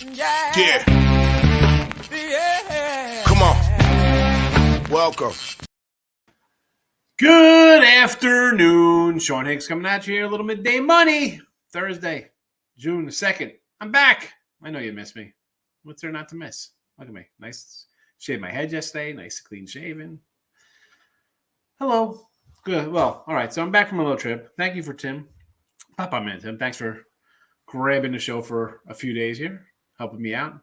Yeah. Come on. Welcome. Good afternoon. Sean Higgs coming at you here. A little midday money. Thursday, June the 2nd. I'm back. I know you missed me. What's there not to miss? Look at me. Nice. Shaved my head yesterday. Nice, clean shaven. Hello. Good. Well, all right. So I'm back from a little trip. Thank you for Tim. Pop on, man, Tim. Thanks for grabbing the show for a few days here, helping me out.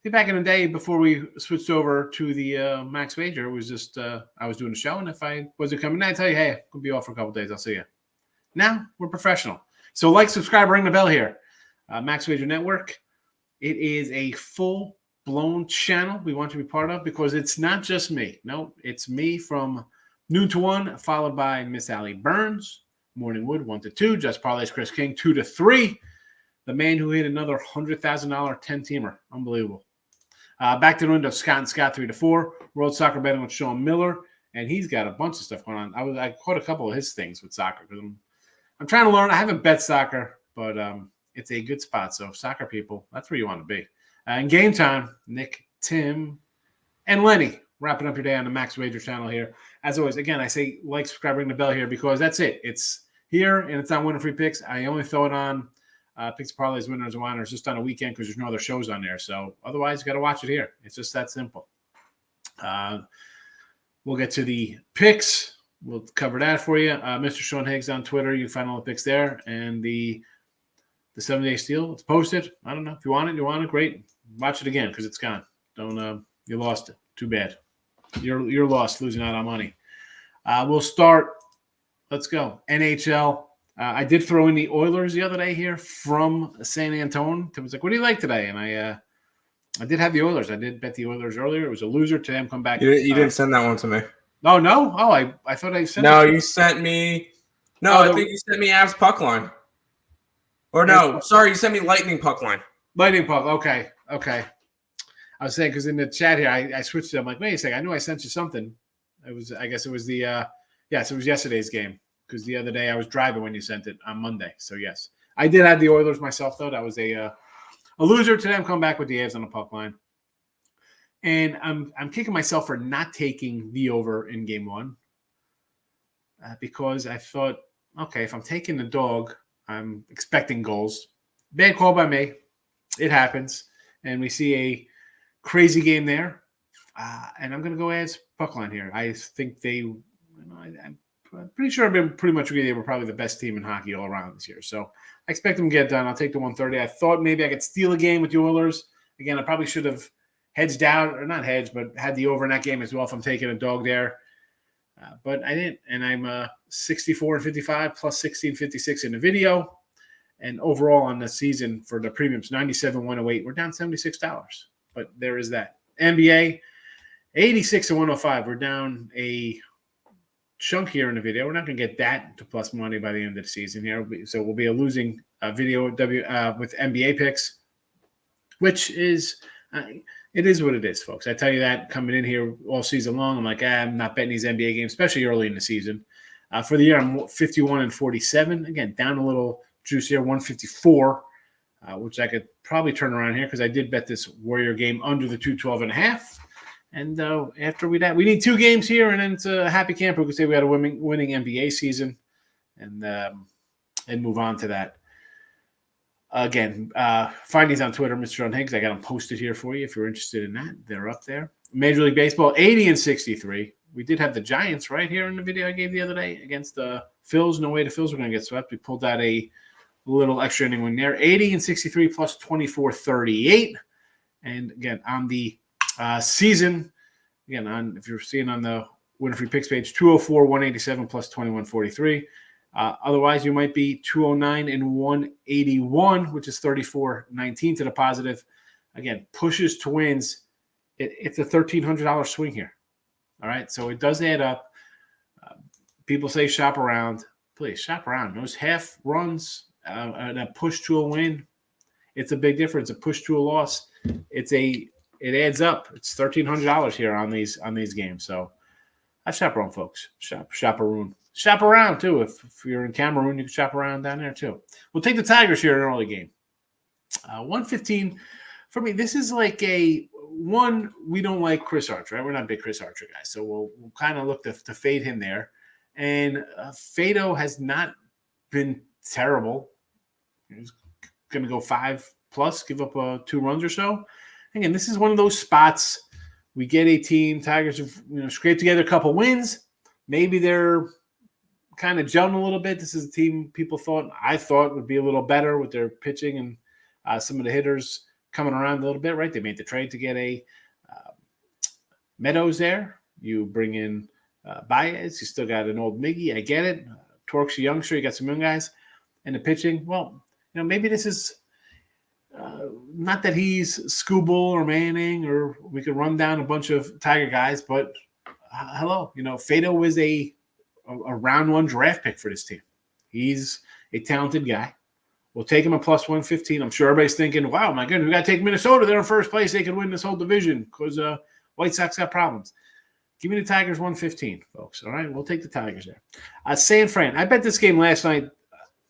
Back in the day, before we switched over to the Max Wager, it was just I was doing a show, and if I wasn't coming, I'd tell you, hey, I'll be off for a couple of days. I'll see you. Now we're professional. So like, subscribe, ring the bell here. Max Wager Network. It is a full-blown channel we want to be part of because it's not just me. No, it's me from noon to 1, followed by Miss Allie Burns, Morning Wood 1 to 2, Just Parlays Chris King 2 to 3. The man who hit another $100,000 10-teamer. Unbelievable. Back to the window, Scott and Scott 3 to 4. World Soccer Betting with Sean Miller. And he's got a bunch of stuff going on. I caught a couple of his things with soccer. I'm trying to learn. I haven't bet soccer, but it's a good spot. So soccer people, that's where you want to be. And game time, Nick, Tim, and Lenny wrapping up your day on the Max Wager channel here. As always, again, I say like, subscribe, ring the bell here because that's it. It's here, and it's on Winner Free Picks. I only throw it on Picks, Parlays, Winners, and Whiners just on a weekend because there's no other shows on there. So otherwise, you got to watch it here. It's just that simple. We'll get to the picks. We'll cover that for you. Mr. Sean Higgs on Twitter. You can find all the picks there. And the 7-day steal, it's posted. I don't know. If you want it, great. Watch it again because it's gone. Don't you lost it. Too bad. You're lost, losing out on money. We'll start. Let's go. NHL. I did throw in the Oilers the other day here from San Antonio. Tim was like, what do you like today? And I did have the Oilers. I did bet the Oilers earlier. It was a loser. Today I'm come back. You didn't send that one to me. Oh, no? Oh, I thought I sent No, it. you sent me – no, I think you sent me Avs puck line. Or no, sorry, you sent me Lightning puck line. Lightning puck. Okay. I was saying because in the chat here, I switched it. I'm like, wait a second. I knew I sent you something. I guess it was the yes, it was yesterday's game. Because the other day I was driving when you sent it on Monday. So, yes. I did have the Oilers myself, though. That was a loser. Today I'm coming back with the Avs on the puck line. And I'm kicking myself for not taking the over in game one. Because I thought, okay, if I'm taking the dog, I'm expecting goals. Bad call by me. It happens. And we see a crazy game there. And I'm going to go Avs puck line here. I think I'm pretty sure I've been pretty much agree they were probably the best team in hockey all around this year. So I expect them to get done. I'll take the 130. I thought maybe I could steal a game with the Oilers. Again, I probably should have hedged out, or not hedged, but had the over in that game as well if I'm taking a dog there. But I didn't. And I'm 64 and 55 plus 60 and 56 in the video. And overall on the season for the premiums, 97, 108. We're down $76. But there is that. NBA, 86 and 105. We're down a chunk here in the video. We're not going to get that to plus money by the end of the season here. So we'll be a losing video with NBA picks, which is it is what it is, folks. I tell you that coming in here all season long. I'm like, I'm not betting these NBA games, especially early in the season. For the year, I'm 51 and 47. Again, down a little juice here, 154, which I could probably turn around here because I did bet this Warrior game under the 212.5. And after we need 2 games here, and then it's a happy camper. We could say we had a winning NBA season, and move on to that. Again, find these on Twitter, Mr. Sean Higgs. I got them posted here for you if you're interested in that. They're up there. Major League Baseball, 80 and 63. We did have the Giants right here in the video I gave the other day against the Phils. No way the Phils were going to get swept. We pulled out a little extra inning win there. 80 and 63 plus 24.38. And again, on the season, again, if you're seeing on the Winner Free Picks page, 204, 187 plus 21.43. Otherwise, you might be 209 and 181, which is 34.19 to the positive. Again, pushes to wins. It's a $1,300 swing here. All right, so it does add up. People say shop around. Please shop around. Those half runs and a push to a win, it's a big difference. A push to a loss, it adds up. It's $1,300 here on these games. So I shop around, folks. Shop around. Shop around too. If you're in Cameroon, you can shop around down there too. We'll take the Tigers here in an early game. 115 for me, this is like we don't like Chris Archer, right? We're not big Chris Archer guys, so we'll kind of look to fade him there. And Fado has not been terrible. He's going to go 5+, give up 2 runs or so. Again, this is one of those spots. We get a team. Tigers have scraped together a couple wins. Maybe they're kind of gelling a little bit. This is a team I thought would be a little better with their pitching and some of the hitters coming around a little bit, right? They made the trade to get a Meadows there. You bring in Baez. You still got an old Miggy. I get it. Torque's a youngster. You got some young guys. And the pitching, well, maybe this is not that he's Scooble or Manning or we could run down a bunch of Tiger guys, but hello, Fado is a round 1 draft pick for this team. He's a talented guy. We'll take him a +115. I'm sure everybody's thinking, wow, my goodness, we got to take Minnesota. They're in first place. They could win this whole division because White Sox got problems. Give me the Tigers 115, folks. All right, we'll take the Tigers there. San Fran, I bet this game last night,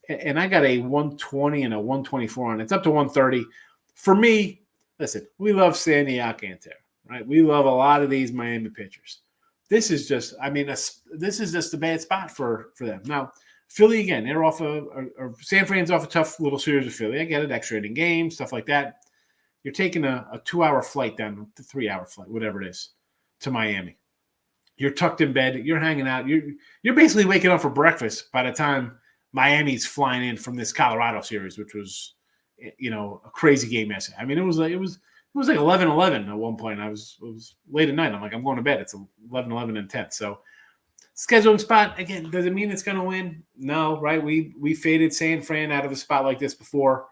and I got a 120 and a 124 on it. It's up to 130. For me, listen, we love Sandy Alcantara, right? We love a lot of these Miami pitchers. This is just, this is just a bad spot for them. Now, Philly, again, they're off San Fran's off a tough little series of Philly. I get it, extra inning games, stuff like that. You're taking a 2-hour flight down, to 3-hour flight, whatever it is, to Miami. You're tucked in bed. You're hanging out. You're basically waking up for breakfast by the time Miami's flying in from this Colorado series, which was, a crazy game yesterday. It was like 11-11 at one point. It was late at night. I'm like, I'm going to bed. It's 11-11 and 10. So scheduling spot, again, does it mean it's going to win? No, right? We faded San Fran out of a spot like this before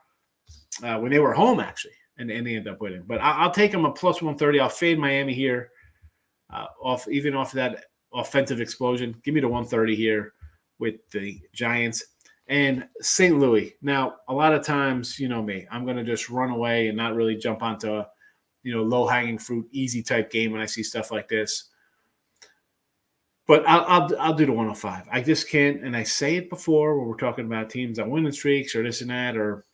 when they were home, actually, and they ended up winning. But I'll take them a +130. I'll fade Miami here off that offensive explosion. Give me the 130 here with the Giants. And St. Louis. Now, a lot of times, me, I'm going to just run away and not really jump onto, low-hanging fruit, easy type game when I see stuff like this. But I'll do the 105. I just can't, and I say it before when we're talking about teams on winning streaks or this and that, or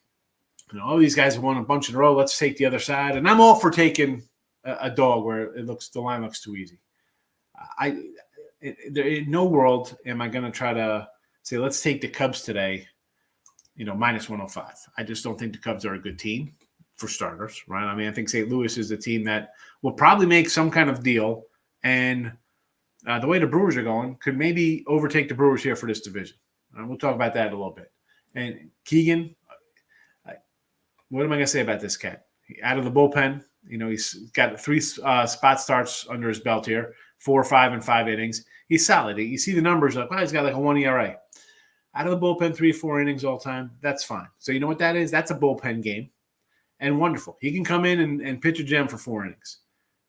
all these guys have won a bunch in a row. Let's take the other side, and I'm all for taking a dog where the line looks too easy. In no world am I going to try to say let's take the Cubs today, -105. I just don't think the Cubs are a good team for starters, right? I think St. Louis is a team that will probably make some kind of deal, and the way the Brewers are going could maybe overtake the Brewers here for this division. We'll talk about that in a little bit. And Keegan, what am I going to say about this cat? Out of the bullpen, he's got 3 spot starts under his belt here, 4, 5, and 5 innings. He's solid. You see the numbers like, he's got like a 1 ERA. Out of the bullpen, 3 or 4 innings all time. That's fine. So you know what that is? That's a bullpen game. And wonderful. He can come in and pitch a gem for 4 innings.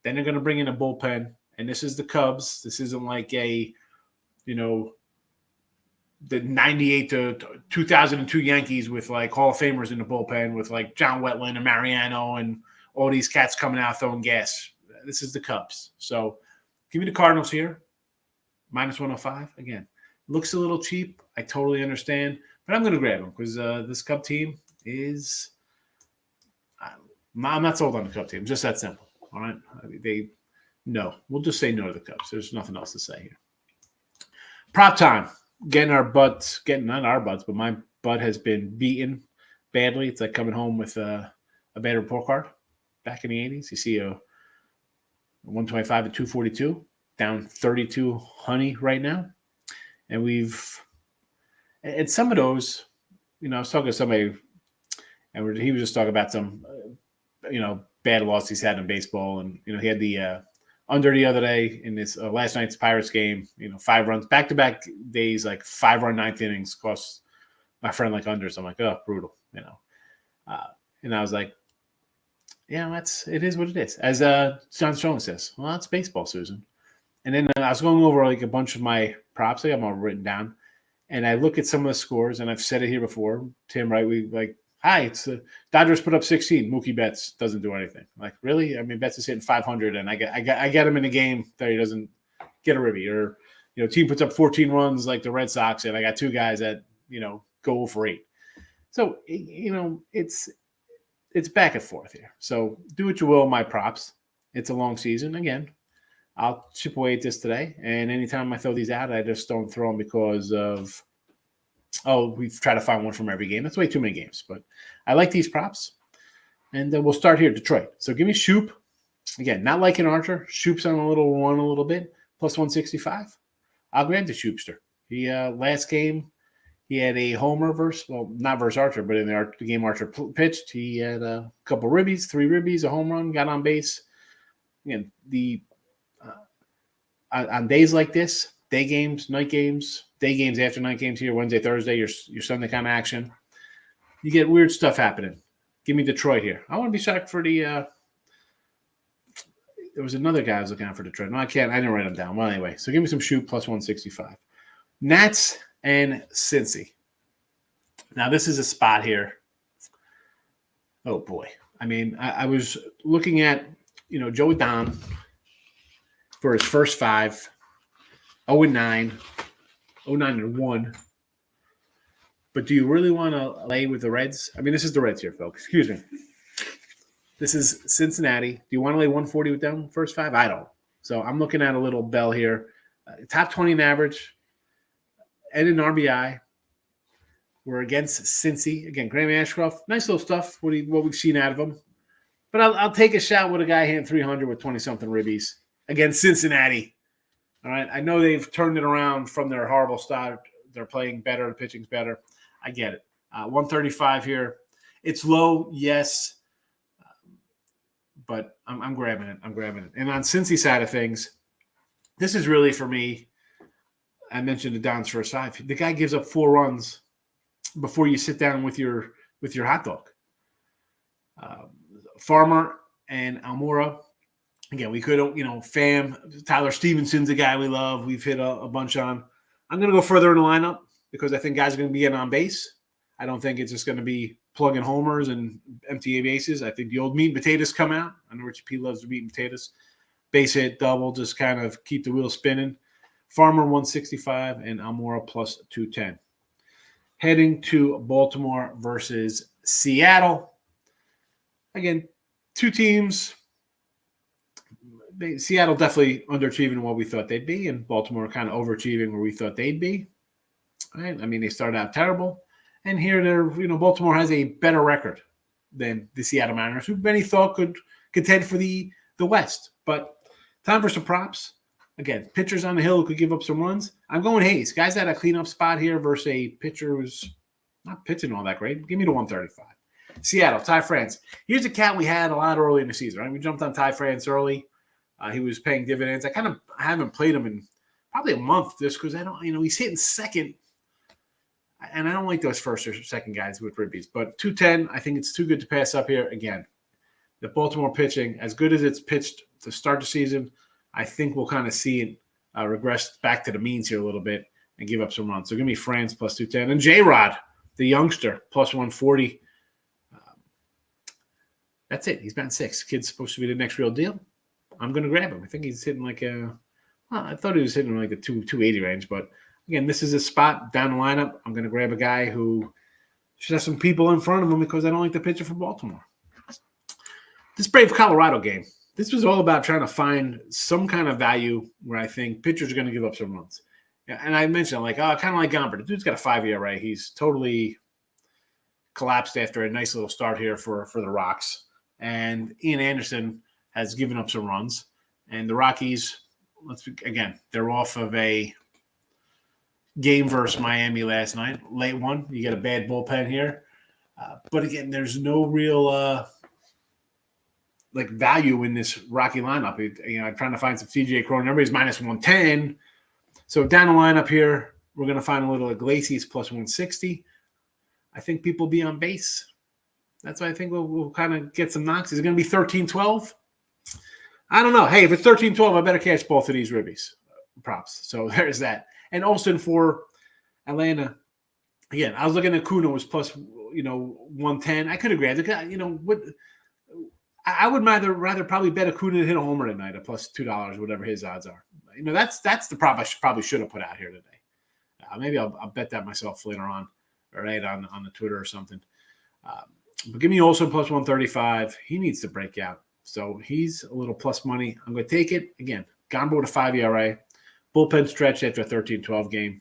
Then they're going to bring in a bullpen. And this is the Cubs. This isn't like the 98 to 2002 Yankees with like Hall of Famers in the bullpen with like John Wetland and Mariano and all these cats coming out throwing gas. This is the Cubs. So give me the Cardinals here. -105. Again, looks a little cheap. I totally understand. But I'm going to grab them because this Cub team is I'm not sold on the Cub team. Just that simple. All right? No. We'll just say no to the Cubs. There's nothing else to say here. Prop time. Not our butts, but my butt has been beaten badly. It's like coming home with a bad report card back in the 80s. You see a 125 at 242, down 32 honey right now. And some of those, I was talking to somebody, and he was just talking about some, bad loss he's had in baseball. And, he had the under the other day in this last night's Pirates game, 5 runs, back-to-back days, like 5-run 9th innings cost my friend like unders. I'm like, oh, brutal, and I was like, yeah, it is what it is. As John Strong says, well, it's baseball, Susan. And then I was going over like a bunch of my props. I got them all written down. And I look at some of the scores, and I've said it here before, Tim, right? We like, hi, it's the Dodgers put up 16. Mookie Betts doesn't do anything. Like, really? Betts is hitting 500, and I get him in a game that he doesn't get a ribby. Or, team puts up 14 runs like the Red Sox, and I got 2 guys that, go for 8. So, it's back and forth here. So do what you will, my props. It's a long season. Again, I'll chip away at this today. And anytime I throw these out, I just don't throw them because of, we've tried to find one from every game. That's way too many games. But I like these props. And we'll start here, Detroit. So give me Shoop. Again, not like an Archer. Shoop's on a little bit, plus 165. I'll grab the Shoopster. He last game, he had a homer not versus Archer, but in the game Archer pitched, he had a couple ribbies, 3 ribbies, a home run, got on base. Again, on days like this, day games, night games, day games after night games here, Wednesday, Thursday, your Sunday kind of action, you get weird stuff happening. Give me Detroit here. I want to be shocked for the there was another guy I was looking out for Detroit. No, I can't. I didn't write them down. Well, anyway, so give me some Shoot plus 165. Nats and Cincy. Now, this is a spot here. Oh, boy. I mean, I was looking at, Joey Don for his first 5, 0-9, 0-9-1. But do you really want to lay with the Reds? I mean, this is the Reds here, folks. Excuse me. This is Cincinnati. Do you want to lay 140 with them first 5? I don't. So I'm looking at a little bell here. Top 20 in average and an RBI. We're against Cincy. Again, Graham Ashcroft. Nice little stuff, what we've seen out of him. But I'll take a shot with a guy hitting 300 with 20-something ribbies against Cincinnati. All right. I know they've turned it around from their horrible start. They're playing better. The pitching's better. I get it. 135 here. It's low, yes. But I'm grabbing it. And on Cincy side of things, this is really for me. I mentioned the Don's first 5. The guy gives up 4 runs before you sit down with your hot dog. Farmer and Almora. Again, we could, Pham, Tyler Stevenson's a guy we love. We've hit a bunch on. I'm going to go further in the lineup because I think guys are going to be getting on base. I don't think it's just going to be plugging homers and empty bases. I think the old meat and potatoes come out. I know Richie P loves the meat and potatoes. Base hit, double, just kind of keep the wheel spinning. Farmer 165 and Almora plus 210. Heading to Baltimore versus Seattle. Again, 2 teams. Seattle definitely underachieving what we thought they'd be, and Baltimore kind of overachieving where we thought they'd be. All right? I mean, they started out terrible. And here, Baltimore has a better record than the Seattle Mariners, who many thought could contend for the West. But time for some props. Again, pitchers on the hill who could give up some runs. I'm going Hayes. Guys at a cleanup spot here versus a pitcher who's not pitching all that great. Give me the 135. Seattle, Ty France. Here's a cat we had a lot early in the season, right? We jumped on Ty France early. He was paying dividends. I haven't played him in probably a month just because I don't, he's hitting second. And I don't like those first or second guys with ribbies. But 210, I think it's too good to pass up here. Again, the Baltimore pitching, as good as it's pitched to start the season, I think we'll kind of see it regress back to the means here a little bit and give up some runs. So give me France plus 210. And J-Rod, the youngster, plus 140. That's it. He's batting 6. Kid's supposed to be the next real deal. I'm going to grab him. I think he's hitting I thought he was hitting like the 280 range, but again, this is a spot down the lineup. I'm going to grab a guy who should have some people in front of him because I don't like the pitcher for Baltimore. This Brave Colorado game, this was all about trying to find some kind of value where I think pitchers are going to give up some runs. Yeah, and I mentioned, kind of like Gomber. The dude's got a 5 ERA. He's totally collapsed after a nice little start here for the Rocks. And Ian Anderson has given up some runs. And the Rockies, they're off of a game versus Miami last night. Late one. You get a bad bullpen here. But again, there's no real value in this Rocky lineup. I'm trying to find some CJ Cronin. Everybody's minus 110. So down the lineup here, we're going to find a little Iglesias plus 160. I think people will be on base. That's why I think we'll kind of get some knocks. Is it going to be 13-12? I don't know. Hey, if it's 13-12, I better catch both of these ribbies props. So there's that. And Olsen for Atlanta. Again, I was looking at Kuno was plus, 110. I could have grabbed it. I would rather probably bet Acuna to hit a homer tonight at plus $2, whatever his odds are. That's the prop I probably should have put out here today. Maybe I'll bet that myself later on, or right on the Twitter or something. But give me Olsen plus 135. He needs to break out. So he's a little plus money. I'm going to take it. Again, Gombo to 5 ERA. Bullpen stretch after a 13-12 game.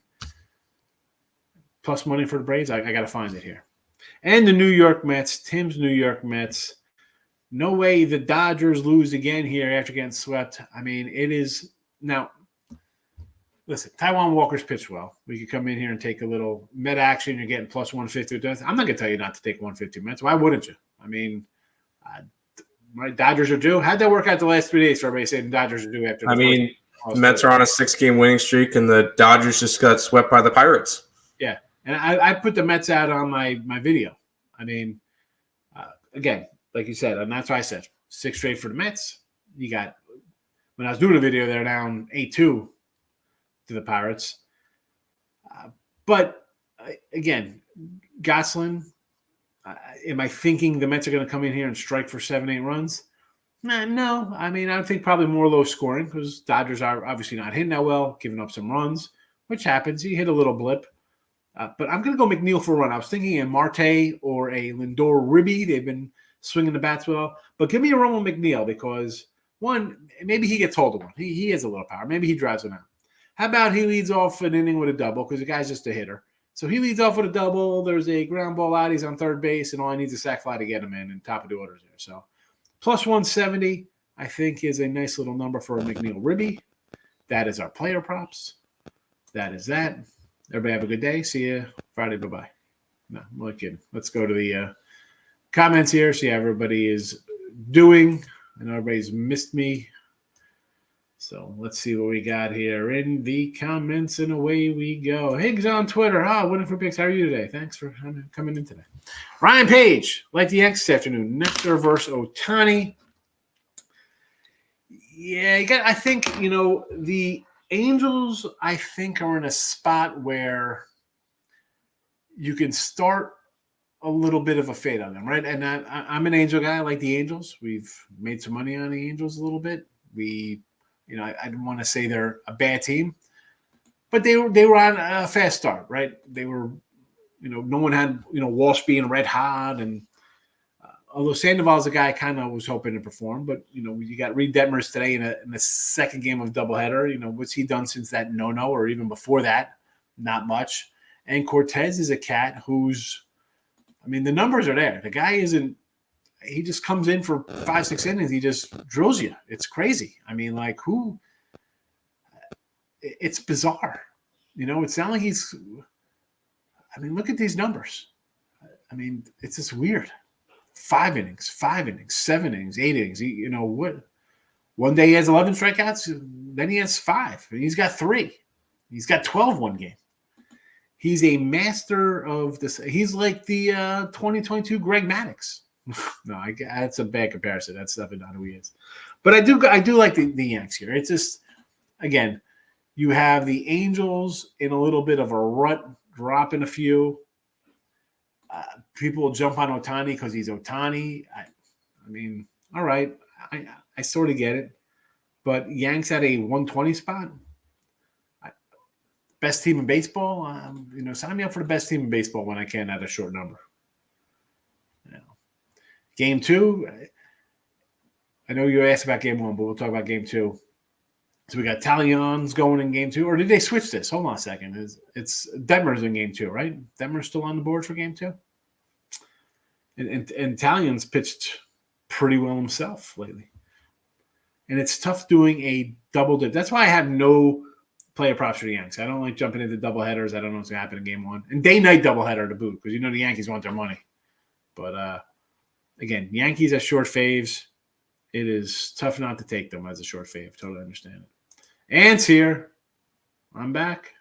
Plus money for the Braves. I got to find it here. And the New York Mets. Tim's New York Mets. No way the Dodgers lose again here after getting swept. I mean, it is – now, listen, Taijuan Walker's pitched well. We could come in here and take a little Met action. You're getting plus 150. I'm not going to tell you not to take 150 Mets. Why wouldn't you? I mean, right, Dodgers are due. How'd that work out the last 3 days for everybody saying the Dodgers are due after the the Mets are on a 6-game winning streak, and the Dodgers just got swept by the Pirates. Yeah, and I put the Mets out on my video. I mean, again, like you said, and that's why I said 6 straight for the Mets. You got – when I was doing a video, they're down 8-2 to the Pirates. But, again, Gosselin, am I thinking the Mets are going to come in here and strike for 7-8 runs? No. I mean, I think probably more low scoring because Dodgers are obviously not hitting that well, giving up some runs, which happens. You hit a little blip. But I'm going to go McNeil for a run. I was thinking a Marte or a Lindor Ribby. They've been swinging the bats well. But give me a run with McNeil because, one, maybe he gets hold of one. He has a little power. Maybe he drives him out. How about he leads off an inning with a double because the guy's just a hitter. So he leads off with a double. There's a ground ball out. He's on third base, and all I need is a sac fly to get him in and top of the orders there. So plus 170, I think, is a nice little number for a McNeil Ribby. That is our player props. That is that. Everybody have a good day. See you Friday. Bye-bye. No, I'm not kidding. Let's go to the comments here, see how everybody is doing. I know everybody's missed me. So let's see what we got here in the comments, and away we go. Higgs on Twitter. Winning for picks. How are you today? Thanks for coming in today. Ryan Page, like the Yanks this afternoon. Nectar versus Ohtani. Yeah, I think, the Angels, I think, are in a spot where you can start a little bit of a fade on them, right? And I'm an Angel guy. I like the Angels. We've made some money on the Angels a little bit. I didn't want to say they're a bad team, but they were on a fast start, right? They were, no one had, Walsh being red hot, and although Sandoval's a guy I kind of was hoping to perform, but you got Reed Detmers today in the second game of doubleheader. What's he done since that no or even before that? Not much. And Cortez is a cat who's, the numbers are there. The guy isn't. He just comes in for 5-6 innings. He just drills you. It's crazy. Who? It's bizarre. It's not like he's. Look at these numbers. It's just weird. 5 innings, 7 innings, 8 innings. What? One day he has 11 strikeouts, then he has 5. And he's got 3. He's got 12 one game. He's a master of this. He's like the 2022 Greg Maddux. No, that's a bad comparison. That's definitely not who he is. But I do like the Yanks here. It's just, again, you have the Angels in a little bit of a rut, dropping a few. People will jump on Ohtani because he's Ohtani. All right. I sort of get it. But Yanks at a 120 spot. Best team in baseball. Sign me up for the best team in baseball when I can at a short number. Game 2, I know you asked about game 1, but we'll talk about game 2. So we got Taillon's going in game 2, or did they switch this? Hold on a second. It's Detmers in game 2, right? Detmers still on the board for game 2? And Taillon's pitched pretty well himself lately. And it's tough doing a double dip. That's why I have no player props for the Yanks. I don't like jumping into double headers. I don't know what's going to happen in game 1. And day-night doubleheader to boot, because the Yankees want their money. But, again, Yankees as short faves. It is tough not to take them as a short fave. Totally understand it. Ant's here. I'm back.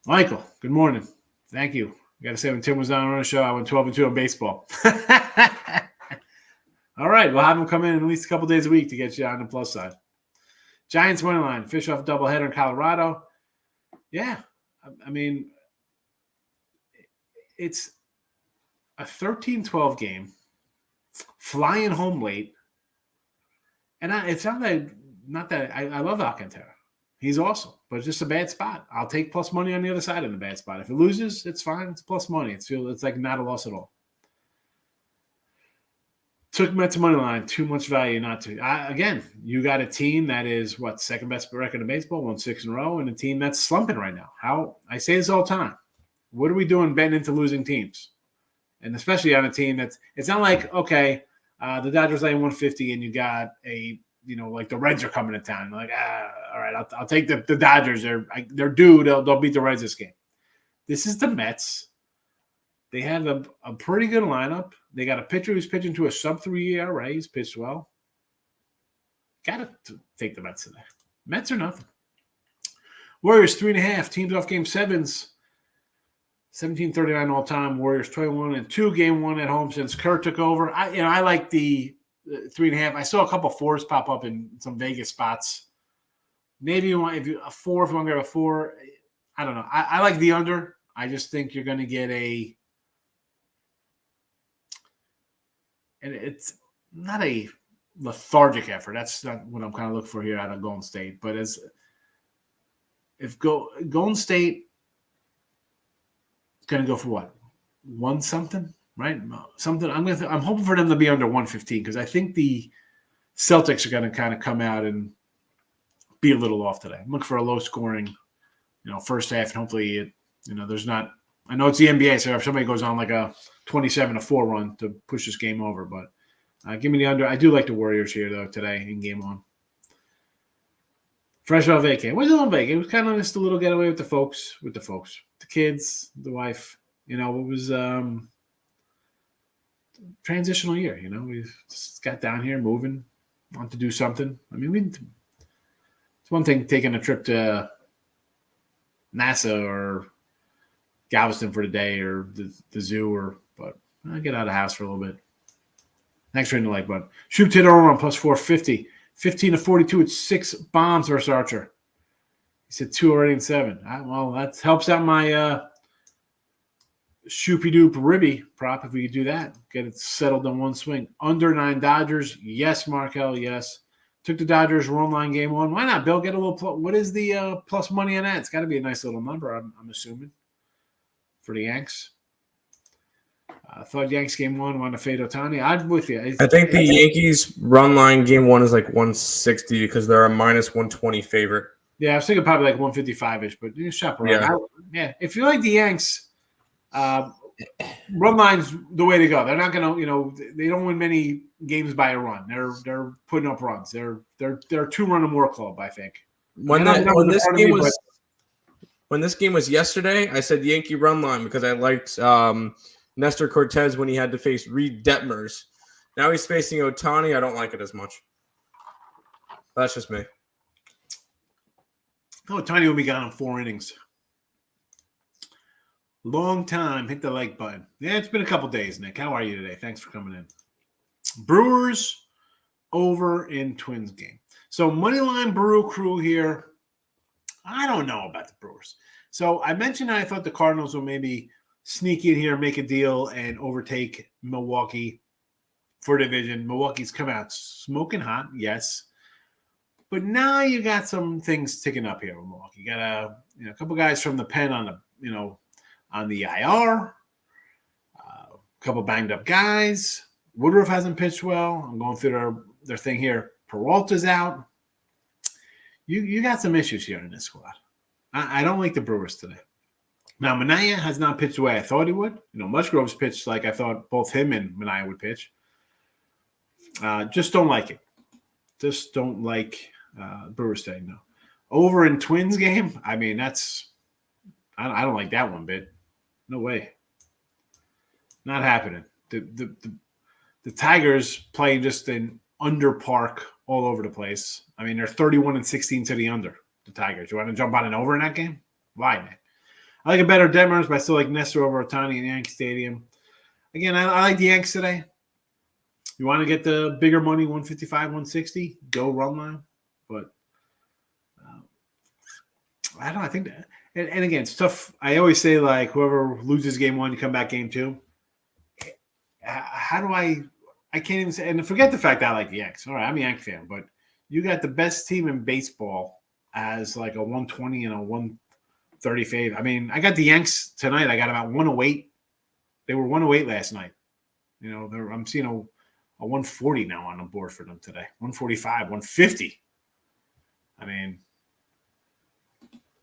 Michael, good morning. Thank you. I got to say, when Tim was on the show, I went 12-2 on baseball. All right, we'll have him come in at least a couple days a week to get you on the plus side. Giants money line. Fish off doubleheader in Colorado. Yeah, it's a 13-12 game, flying home late, and it's not that I love Alcantara. He's awesome, but it's just a bad spot. I'll take plus money on the other side in a bad spot. If it loses, it's fine. It's plus money. It's like not a loss at all. Took Mets money line, too much value not to. Again, you got a team that is second best record in baseball, won 6 in a row, and a team that's slumping right now. I say this all the time. What are we doing betting into losing teams? And especially on a team it's not like, okay, the Dodgers laying 150 and you got like the Reds are coming to town. Like, all right, I'll take the Dodgers. They're due. They'll beat the Reds this game. This is the Mets. They have a pretty good lineup. They got a pitcher who's pitching to a sub-3 ERA. He's pitched well. Got to take the Mets today. Mets are nothing. Warriors 3.5. Teams off game 7s. 1739 all time. Warriors 21-2. Game 1 at home since Kerr took over. I like the 3.5. I saw a couple 4s pop up in some Vegas spots. Maybe you want a 4 if you want to grab a 4. I don't know. I like the under. I just think you're going to get and it's not a lethargic effort. That's not what I'm kind of looking for here out of Golden State. But if Golden State is going to go for what? 1 something, right? Something. I'm hoping for them to be under 115 because I think the Celtics are going to kind of come out and be a little off today. I'm looking for a low scoring, first half, and hopefully there's not. I know it's the NBA, so if somebody goes on like a 27-4 run to push this game over, but give me the under. I do like the Warriors here though today in game 1. Fresh off vacay. What's on vacay? It was kind of just a little getaway with the folks, the kids, the wife. It was transitional year. We just got down here, moving, want to do something. I mean, it's one thing taking a trip to NASA or Galveston for the day or the zoo, but I'll get out of the house for a little bit. Thanks for hitting the like button. Shoot hit over on plus 450. 15-42. It's 6 bombs versus Archer. He said 2 already in 7. Well, that helps out my shoopy-doop ribby prop if we could do that. Get it settled in one swing. Under 9 Dodgers. Yes, Markel. Yes. Took the Dodgers run line game 1. Why not, Bill? Get a little what is the plus money on that? It's got to be a nice little number, I'm assuming, for the Yanks. I thought Yanks game 1 want to fade Ohtani. I'm with you. I think the Yankees run line game 1 is like 160 because they're a minus 120 favorite. Yeah, I was thinking probably like 155-ish, but you shop around. Yeah. If you like the Yanks, run line's the way to go. They're not going to, they don't win many games by a run. They're putting up runs. They're a 2-run or more club, I think. When this game was yesterday, I said Yankee run line because I liked Nestor Cortez when he had to face Reed Detmers. Now he's facing Ohtani. I don't like it as much. That's just me. Ohtani will be gone in 4 innings. Long time. Hit the like button. Yeah, it's been a couple days, Nick. How are you today? Thanks for coming in. Brewers over in Twins game. So Moneyline Brew crew here. I don't know about the Brewers. So I mentioned I thought the Cardinals will maybe sneak in here, make a deal, and overtake Milwaukee for division. Milwaukee's come out smoking hot, yes. But now you got some things ticking up here with Milwaukee. You got a couple guys from the pen on the IR, a couple banged up guys. Woodruff hasn't pitched well. I'm going through their thing here. Peralta's out. You got some issues here in this squad. I don't like the Brewers today. Now, Minaya has not pitched the way I thought he would. Musgrove's pitched like I thought both him and Minaya would pitch. Just don't like it. Just don't like Brewers today, no. Over in Twins game, I mean, I don't like that one bit. No way. Not happening. The Tigers playing just an under park all over the place. I mean, they're 31-16 to the under, the Tigers. You want to jump on an over in that game? Why, man? I like a better Detmers, but I still like Nestor over Ohtani in Yankee Stadium. Again, I like the Yanks today. You want to get the bigger money, 155, 160, go run line. But I don't know. I think that, and again, it's tough. I always say, like, whoever loses game 1, you come back game 2. How do I can't even say, and forget the fact that I like the Yanks. All right, I'm a Yankee fan, but you got the best team in baseball as like a 120 and a 130 fave. I mean, I got the Yanks tonight. I got about 108. They were 108 last night. You know, I'm seeing a 140 now on the board for them today. 145, 150. I mean,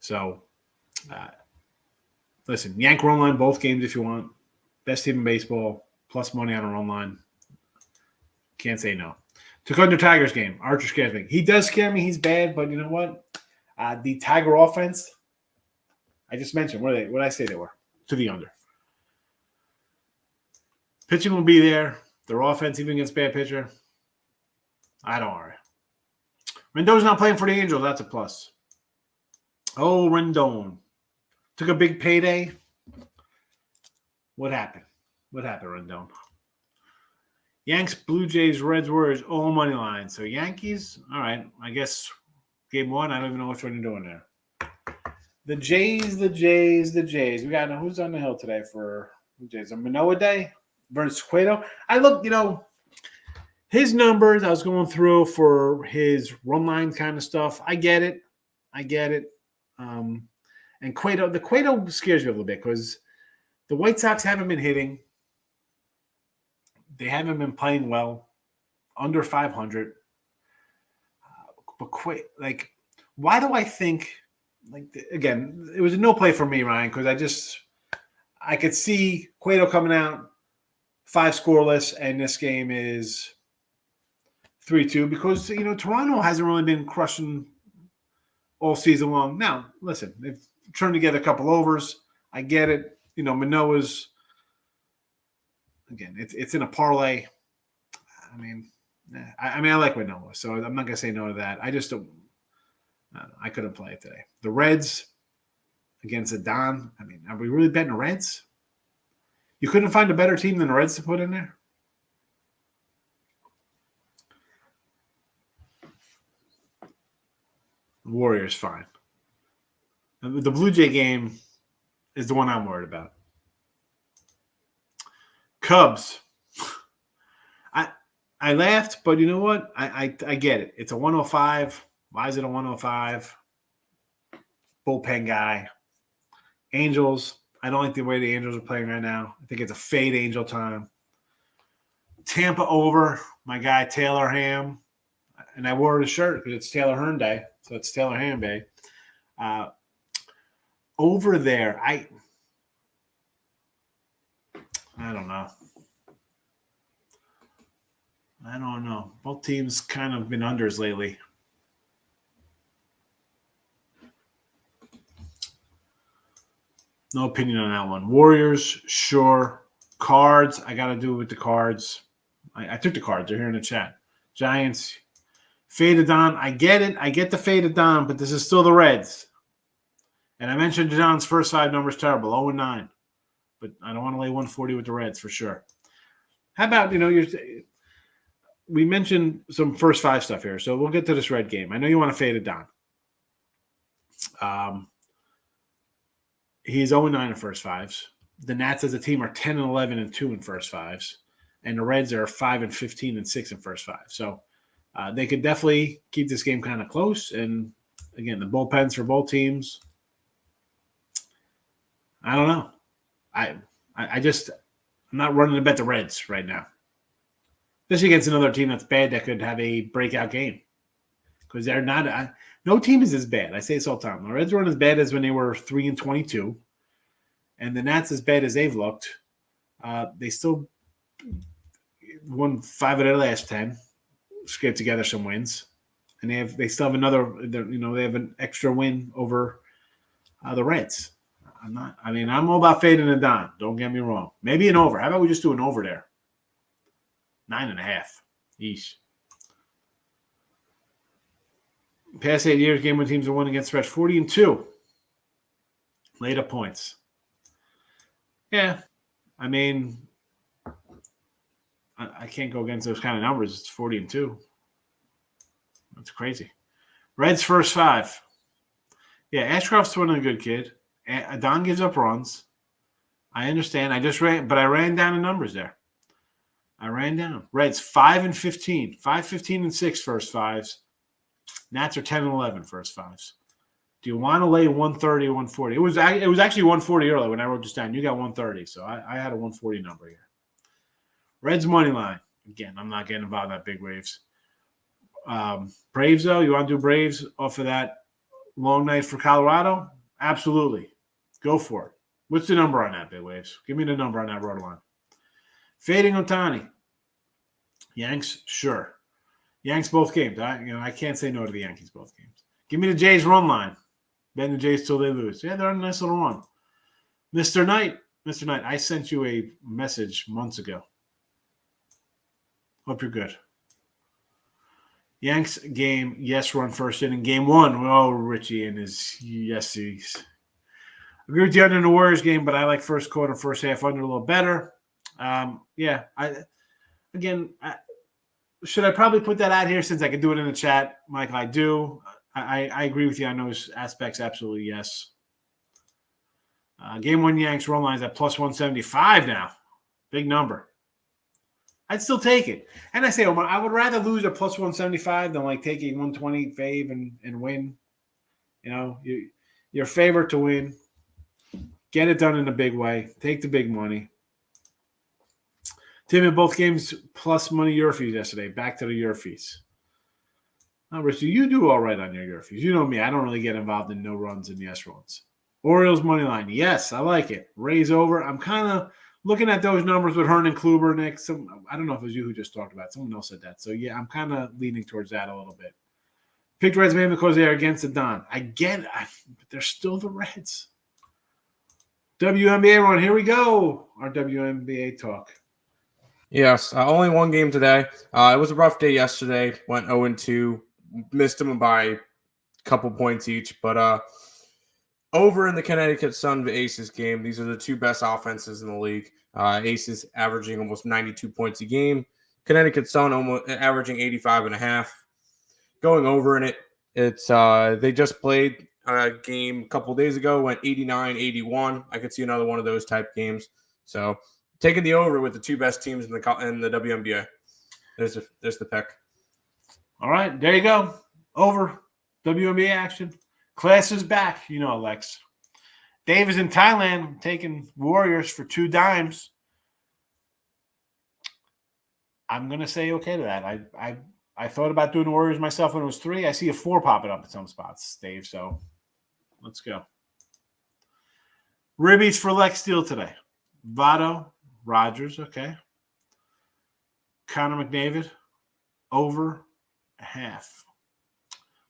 so listen, Yank run line both games if you want. Best team in baseball, plus money on a run line. Can't say no. Took on the Tigers game. Archer scares me. He does scare me. He's bad, but you know what? The Tiger offense, I just mentioned, what did I say they were? To the under. Pitching will be there. Their offense, even against bad pitcher, I don't worry. Rendon's not playing for the Angels. That's a plus. Oh, Rendon. Took a big payday. What happened? What happened, Rendon? Yanks, Blue Jays, Reds, Warriors, all money line. So Yankees, all right. I guess game one, I don't even know which one you're doing there. The Jays. We got who's on the hill today for the Jays? A Manoah Day versus Cueto. I look, his numbers I was going through for his run line kind of stuff. I get it. And the Cueto scares me a little bit because the White Sox haven't been hitting. They haven't been playing well, under 500. But why do I think, again, it was a no play for me, Ryan, because I could see Cueto coming out 5 scoreless, and this game is 3-2 because, Toronto hasn't really been crushing all season long. Now, listen, they've turned together a couple overs. I get it. Manoah's, again, it's in a parlay. I like Manoah, so I'm not going to say no to that. I just don't. I couldn't play it today. The Reds against the Don. Are we really betting the Reds? You couldn't find a better team than the Reds to put in there? Warriors, fine. The Blue Jay game is the one I'm worried about. Cubs. I laughed, but you know what? I get it. It's a 105. Why is it a 105? Bullpen guy. Angels. I don't like the way the Angels are playing right now. I think it's a fade Angel time. Tampa over. My guy Taylor Ham. And I wore his shirt because it's Taylor Hearn Day. So it's Taylor Ham Day. Over there, I don't know. Both teams kind of been unders lately. No opinion on that one. Warriors, sure. Cards, I got to do it with the Cards. I took the Cards. They're here in the chat. Giants, faded on. I get it. I get the faded on, but this is still the Reds. And I mentioned Don's first 5 numbers terrible, 0-9. But I don't want to lay 140 with the Reds for sure. How about, we mentioned some first 5 stuff here, so we'll get to this Red game. I know you want to fade it down. He's 0-9 in first 5s. The Nats as a team are 10-11-2 in first 5s. And the Reds are 5-15-6 in first 5. So they could definitely keep this game kind of close. And, again, the bullpens for both teams, I don't know. I'm not running to bet the Reds right now. Especially against another team that's bad that could have a breakout game. Because they're not no team is as bad. I say this all the time. The Reds weren't as bad as when they were 3-22. And the Nats as bad as they've looked. They still won 5 of their last 10. Scraped together some wins. And they still have another, they have an extra win over the Reds. I'm all about fading it down. Don't get me wrong. Maybe an over. How about we just do an over there? 9.5. Yeesh. Past 8 years, game when teams have won against stretch 40-2. Laid up points. Yeah. I can't go against those kind of numbers. It's 40-2. That's crazy. Reds first 5. Yeah, Ashcroft's one of a good kid. Don gives up runs. I understand. I ran down the numbers there. I ran down. Reds 5-15. 5-15-6 first 5s. Nats are 10-11 first 5s. Do you want to lay 130 or 140? It was actually 140 earlier when I wrote this down. You got 130, so I had a 140 number here. Reds money line. Again, I'm not getting involved in that big waves. Braves, though, you want to do Braves off of that long night for Colorado? Absolutely. Go for it. What's the number on that, big waves? Give me the number on that road line. Fading Ohtani. Yanks, sure. Yanks both games. I can't say no to the Yankees both games. Give me the Jays run line. Bend the Jays till they lose. Yeah, they're on a nice little run. Mr. Knight, I sent you a message months ago. Hope you're good. Yanks game, yes, run first inning. Game 1, oh, Richie and his yeses. Agree with you under the Warriors game, but I like first quarter, first half under a little better. Should I probably put that out here since I can do it in the chat? Mike, I do. I agree with you on those aspects. Absolutely, yes. Game 1 Yanks run lines at plus 175 now. Big number. I'd still take it. And I say, Omar, I would rather lose at plus 175 than like taking 120 fave and win. You know, you're favored to win. Get it done in a big way. Take the big money. Tim in both games plus money your fees yesterday. Back to the your fees. Now, Richie, you do all right on your fees. You know me. I don't really get involved in no runs and yes runs. Orioles money line. Yes, I like it. Raise over. I'm kind of looking at those numbers with Hernan Kluber, Nick. I don't know if it was you who just talked about it. Someone else said that. So, yeah, I'm kind of leaning towards that a little bit. Picked Reds mainly because they are against the Don. I get it, but they're still the Reds. WNBA run. Here we go. Our WNBA talk. Yes, only one game today. It was a rough day yesterday. Went 0-2. Missed them by a couple points each. But over in the Connecticut Sun Aces game, these are the two best offenses in the league. Aces averaging almost 92 points a game. Connecticut Sun almost averaging 85.5. Going over in it, it's they just played a game a couple days ago, went 89-81. I could see another one of those type games. So taking the over with the two best teams in the WNBA. There's the pick. All right, there you go. Over. WNBA action. Class is back. You know, Lex. Dave is in Thailand taking Warriors for 2 dimes. I'm going to say okay to that. I thought about doing the Warriors myself when it was 3. I see a 4 popping up in some spots, Dave. So let's go. Ribbies for Lex Steele today. Votto, Rogers, okay. Connor McDavid, over half.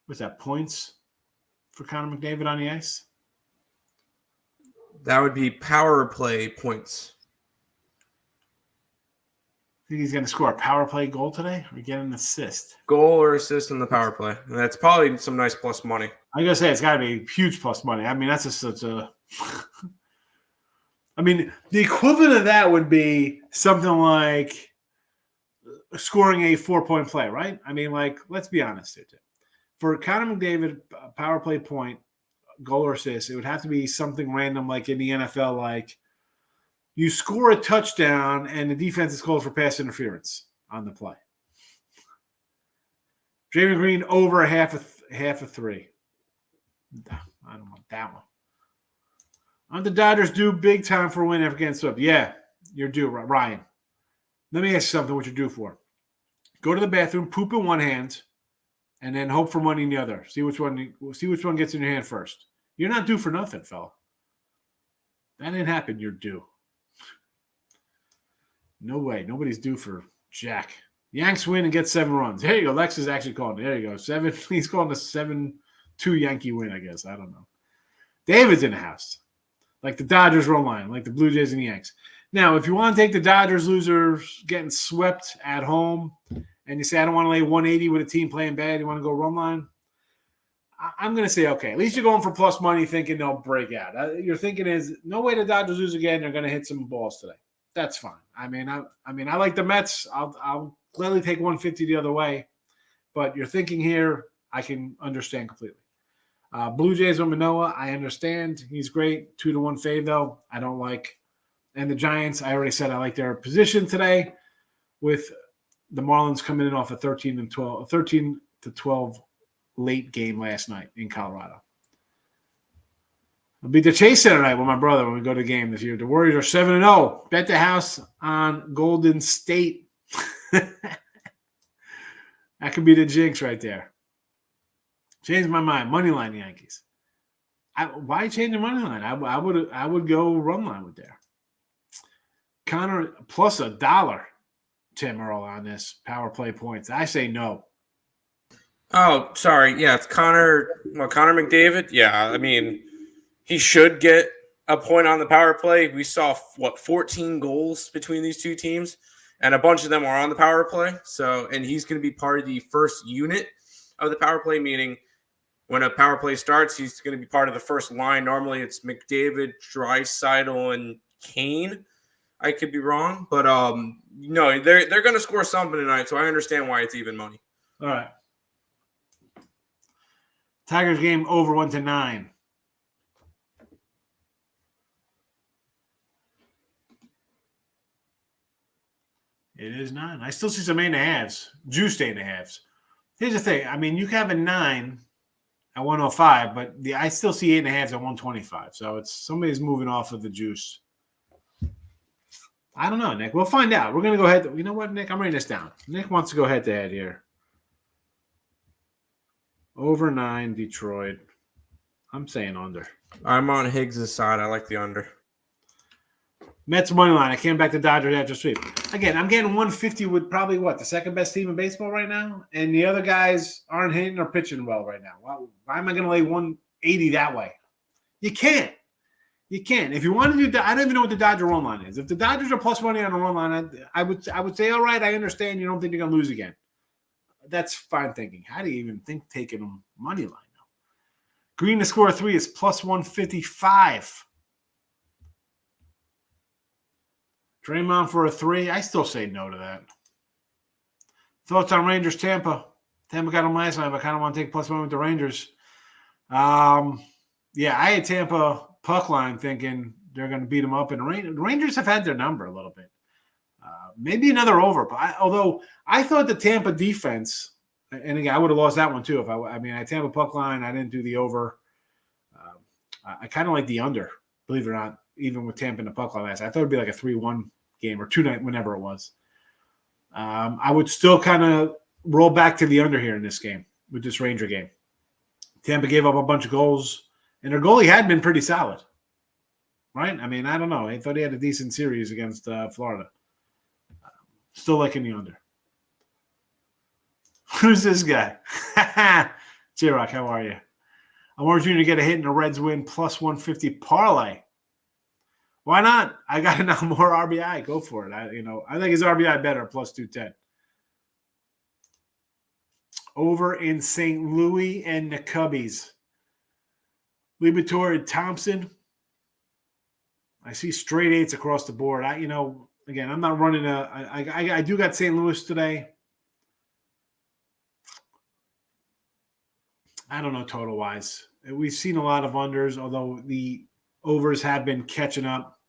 What's that, points for Connor McDavid on the ice? That would be power play points. Think he's going to score a power play goal today or get an assist? Goal or assist in the power play. And that's probably some nice plus money. I'm going to say it's got to be huge plus money. I mean, that's such a I mean, the equivalent of that would be something like scoring a 4-point play, right? I mean, like, let's be honest here, too. For Connor McDavid, power play point, goal or assist, it would have to be something random like in the NFL, like you score a touchdown and the defense is called for pass interference on the play. Draymond Green over half a 3. I don't want that one. Aren't the Dodgers due big time for a win against Swift? Yeah, you're due, Ryan. Let me ask you something what you're due for. Go to the bathroom, poop in one hand, and then hope for money in the other. See which one gets in your hand first. You're not due for nothing, fella. That didn't happen. You're due. No way. Nobody's due for jack. Yanks win and get 7 runs. There you go. Lex is actually calling. There you go. 7. He's calling a 7-2 Yankee win, I guess. I don't know. David's in the house. Like the Dodgers roll line, like the Blue Jays and the Yanks. Now, if you want to take the Dodgers losers getting swept at home and you say, I don't want to lay 180 with a team playing bad, you want to go run line, I'm going to say, okay. At least you're going for plus money thinking they'll break out. Your thinking is, no way the Dodgers lose again. They're going to hit some balls today. That's fine. I mean, I like the Mets. I'll gladly take 150 the other way. But your thinking here, I can understand completely. Blue Jays with Manoah, I understand. He's great. 2-1 fave, though. I don't like. And the Giants, I already said I like their position today with the Marlins coming in off a 13-12 late game last night in Colorado. I'll be the Chase tonight with my brother when we go to the game this year. The Warriors are 7-0. Bet the house on Golden State. That could be the jinx right there. Changed my mind. Money line Yankees. Why change the money line? I would go run line with there. Connor plus $1. Tim Earl on this power play points. I say no. Oh, sorry. Yeah, it's Connor McDavid. Yeah, I mean, he should get a point on the power play. We saw 14 goals between these two teams, and a bunch of them are on the power play. So, and he's going to be part of the first unit of the power play, meaning when a power play starts, he's going to be part of the first line. Normally, it's McDavid, Draisaitl, and Kane. I could be wrong, but no, they're going to score something tonight, so I understand why it's even money. All right. Tigers game over 1-9. It is 9. I still see some 8.5s. Juiced 8.5s. Here's the thing. I mean, you can have a 9 at 105, but I still see 8.5s at 125. So it's somebody's moving off of the juice. I don't know, Nick. We'll find out. We're going to go ahead. You know what, Nick? I'm writing this down. Nick wants to go head-to-head here. Over 9, Detroit. I'm saying under. I'm on Higgs' side. I like the under. Mets money line. I came back to Dodgers after sweep. Again, I'm getting 150 with probably the second best team in baseball right now, and the other guys aren't hitting or pitching well right now. Why am I going to lay 180 that way? You can't. You can't. If you want to do that, I don't even know what the Dodger run line is. If the Dodgers are plus money on the run line, I would say, all right, I understand. You don't think you're going to lose again. That's fine thinking. How do you even think taking them money line now? Green to score 3 is plus 155. Draymond for a 3. I still say no to that. Thoughts on Rangers Tampa? Tampa got them last night, but I kind of want to take plus 1 with the Rangers. Yeah, I had Tampa puck line thinking they're going to beat them up, and the Rangers have had their number a little bit. Maybe another over, but although I thought the Tampa defense, and again, I would have lost that one too if I had Tampa puck line. I didn't do the over. I kind of like the under, believe it or not, even with Tampa in the puck line last. I thought it would be like a 3-1 game or 2-9, whenever it was. I would still kind of roll back to the under here in this game with this Ranger game. Tampa gave up a bunch of goals, and their goalie had been pretty solid, right? I mean, I don't know. I thought he had a decent series against Florida. Still liking the under. Who's this guy? J-Rock, how are you? I want you to get a hit in the Reds win plus 150 parlay. Why not? I got to know more RBI. Go for it. I think his RBI better, plus 210. Over in St. Louis and the Cubbies. Liberatore Thompson. I see straight 8s across the board. Again, I'm not running I do got St. Louis today. I don't know total-wise. We've seen a lot of unders, although the overs have been catching up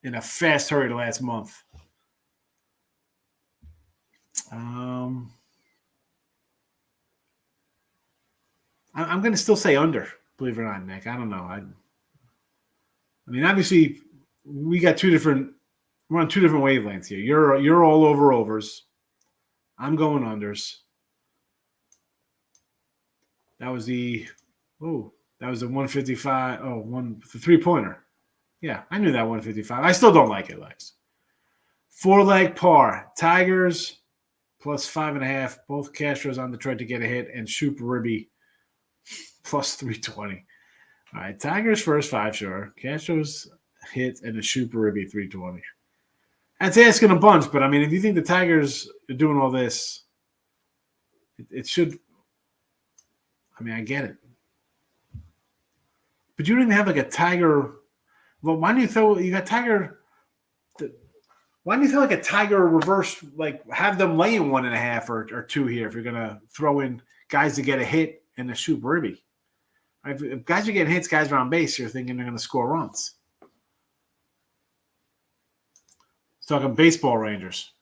in a fast hurry the last month. I'm going to still say under, believe it or not, Nick. I don't know. I mean, obviously, we're on two different wavelengths here. You're all over overs. I'm going unders. That was the 155. The 3-pointer. Yeah, I knew that 155. I still don't like it, Lex. 4-leg par. Tigers plus 5.5. Both Castros on Detroit to get a hit, and Super Ribby plus 320. All right, Tigers first 5, sure. Castros hit and the Super Ribby 320. That's asking a bunch, but I mean, if you think the Tigers are doing all this, it should. I mean, I get it. But you don't even have like a Tiger. Well, why do you throw? You got Tiger. Why do you throw like a Tiger reverse? Like have them laying 1.5 or 2 here if you're gonna throw in guys to get a hit and a Super Ribby. If guys are getting hits, guys are on base, you're thinking they're gonna score runs. Talking baseball Rangers.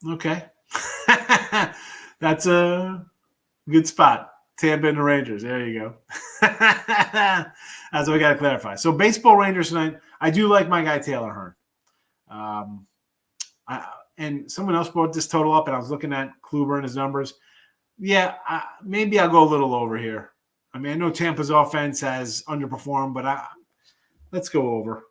Okay. That's a good spot. Tampa and the Rangers. There you go. That's what we got to clarify. So baseball Rangers tonight. I do like my guy Taylor Hearn. And someone else brought this total up, and I was looking at Kluber and his numbers. Yeah, maybe I'll go a little over here. I mean, I know Tampa's offense has underperformed, but let's go over.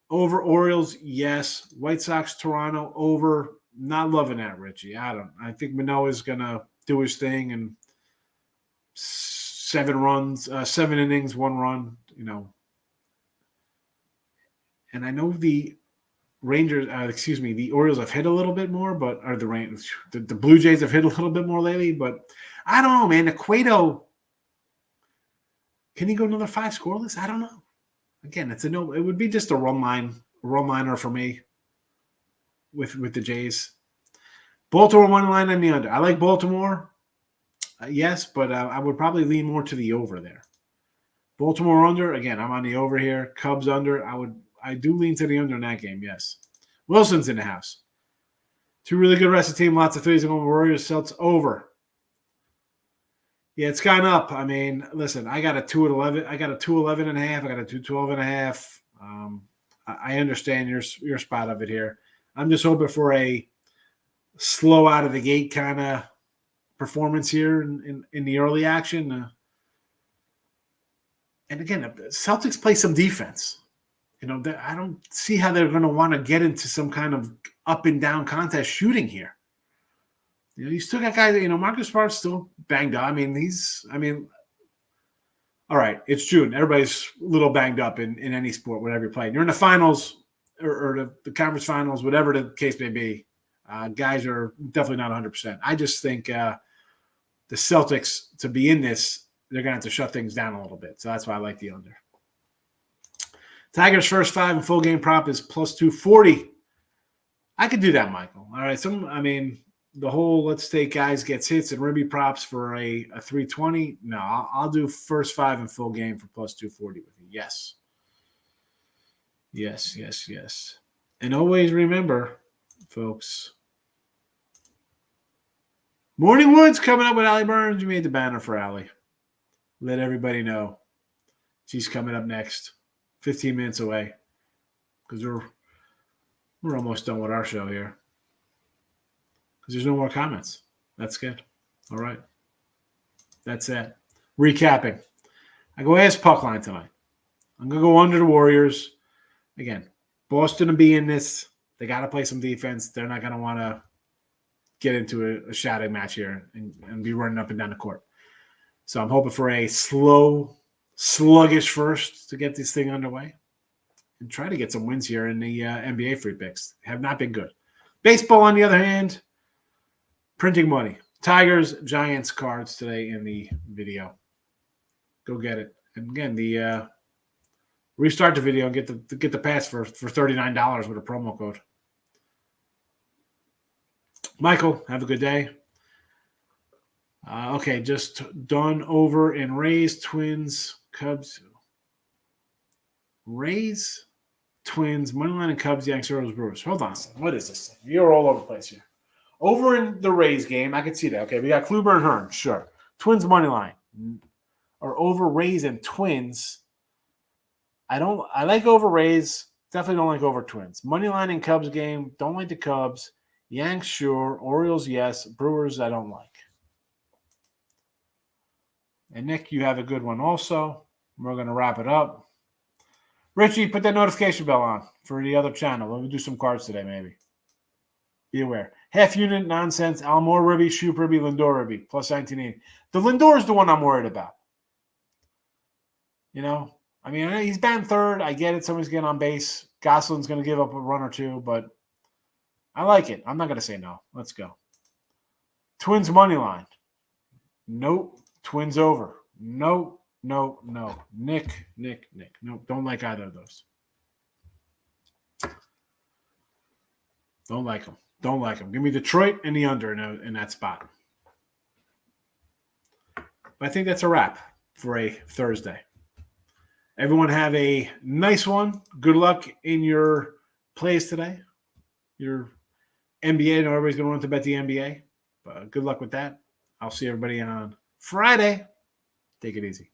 Over Orioles, yes. White Sox, Toronto, over. Not loving that, Richie. I think Manoah's going to do his thing and 7 innings, 1 run, And I know the Rangers, the Orioles have hit a little bit more, the Blue Jays have hit a little bit more lately, but I don't know, man. The Cueto, can he go another 5 scoreless? I don't know. Again, it would be just a run liner for me with the Jays. Baltimore money line on the under. I like Baltimore, yes, but I would probably lean more to the over there. Baltimore under, again, I'm on the over here. Cubs under, I do lean to the under in that game, yes. Wilson's in the house. 2 really good rest of the team, lots of threes. Going Warriors, Celtics over. Yeah, it's gone up. I mean, listen, I got a 2-11. I got a 2-11 and a half. I got a 2-12 and a half. I understand your spot of it here. I'm just hoping for a slow out of the gate kind of performance here in the early action. And again, the Celtics play some defense. I don't see how they're going to want to get into some kind of up and down contest shooting here. You still got guys, Marcus Smart's still banged up. All right, it's June. Everybody's a little banged up in any sport, whatever you're playing. You're in the finals or the conference finals, whatever the case may be. Guys are definitely not 100%. I just think the Celtics, to be in this, they're going to have to shut things down a little bit. So that's why I like the under. Tigers' first 5 in full game prop is plus 240. I could do that, Michael. All right. The whole let's take guys gets hits and Ribby props for a 320. No, I'll do first 5 in full game for plus 240 with you. Yes. Yes, yes, yes. And always remember, folks, Morning Woods coming up with Allie Burns. You made the banner for Allie. Let everybody know she's coming up next. 15 minutes away because we're almost done with our show here because there's no more comments. That's good. All right. That's it. Recapping. I go ask puck line tonight. I'm going to go under the Warriors. Again, Boston will be in this. They got to play some defense. They're not going to want to get into a shouting match here and be running up and down the court. So I'm hoping for a sluggish first to get this thing underway and try to get some wins here in the NBA free picks. Have not been good. Baseball, on the other hand, printing money. Tigers, Giants cards today in the video. Go get it. And again, restart the video and get the pass for $39 with a promo code. Michael, have a good day. Okay, just done over in Rays, Twins, Cubs. Rays, Twins, Moneyline, and Cubs, Yanks, Orioles, Brewers. Hold on. What is this? You're all over the place here. Over in the Rays game, I can see that. Okay, we got Kluber and Hearn. Sure. Twins, Moneyline. Or over Rays and Twins. I like over Rays. Definitely don't like over Twins. Moneyline and Cubs game. Don't like the Cubs. Yanks, sure. Orioles, yes. Brewers, I don't like. And Nick, you have a good one also. We're going to wrap it up. Richie, put that notification bell on for the other channel. We'll do some cards today, maybe. Be aware. Half unit nonsense. Almore Ribby, Shoop Ribby, Lindor Ribby, plus 1980. The Lindor is the one I'm worried about. He's batting third. I get it. Somebody's getting on base. Gosselin's going to give up a run or two, but I like it. I'm not going to say no. Let's go. Twins money line. Nope. Twins over. No. Nick. Nope. Don't like either of those. Don't like them. Give me Detroit and the under in that spot. But I think that's a wrap for a Thursday. Everyone have a nice one. Good luck in your plays today. Your NBA. I know everybody's going to want to bet the NBA. But good luck with that. I'll see everybody on Friday. Take it easy.